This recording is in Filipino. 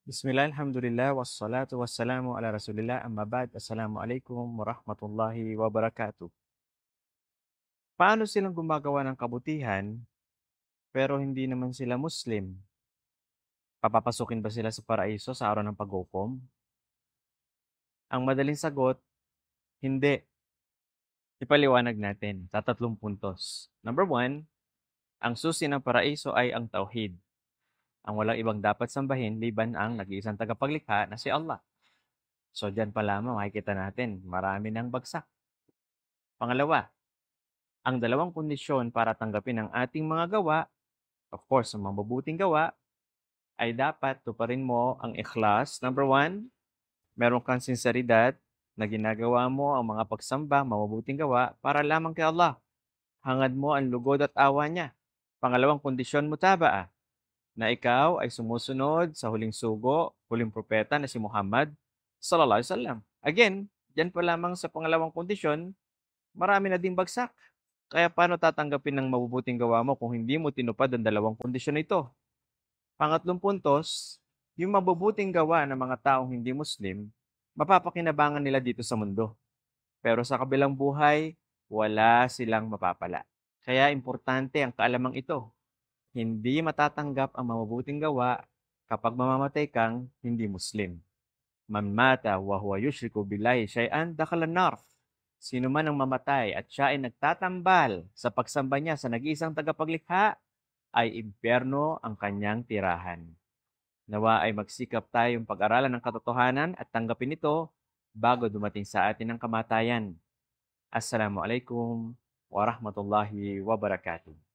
Bismillah, alhamdulillah, wassalatu wassalamu ala rasulillah, amma ba'd, assalamualaikum warahmatullahi wabarakatuh. Paano silang gumagawa ng kabutihan pero hindi naman sila Muslim? Papapasukin ba sila sa paraiso sa araw ng paghukom? Ang madaling sagot, hindi. Ipaliwanag natin sa 3 puntos. Number 1, ang susi ng paraiso ay ang tauhid. Ang walang ibang dapat sambahin liban ang nag-iisang tagapaglikha na si Allah. So diyan pa lamang makikita natin, marami ng bagsak. Pangalawa, ang dalawang kondisyon para tanggapin ang ating mga gawa, of course, ang mabubuting gawa, ay dapat tuparin mo ang ikhlas. Number 1, meron kang sinseridad na ginagawa mo ang mga pagsamba, mabubuting gawa para lamang kay Allah. Hangad mo ang lugod at awa niya. Pangalawang kondisyon, mutabaa, na ikaw ay sumusunod sa huling sugo, huling propeta na si Muhammad sallallahu alaihi wasallam. Again, diyan pa lamang sa pangalawang kondisyon, marami na ding bagsak. Kaya paano tatanggapin ng mabubuting gawa mo kung hindi mo tinupad ang dalawang kondisyon na ito? Pangatlong puntos, yung mabubuting gawa ng mga taong hindi Muslim, mapapakinabangan nila dito sa mundo. Pero sa kabilang buhay, wala silang mapapala. Kaya importante ang kaalamang ito. Hindi matatanggap ang mabubuting gawa kapag mamamatay kang hindi Muslim. Man mata wa huwa yushriku billahi syai'an dakhala an-nar. Sino man ang mamatay at siya ay nagtatambal sa pagsamba niya sa nag-iisang tagapaglikha, ay impyerno ang kanyang tirahan. Nawa ay magsikap tayong pag-aralan ng katotohanan at tanggapin ito bago dumating sa atin ang kamatayan. Assalamualaikum warahmatullahi wabarakatuh.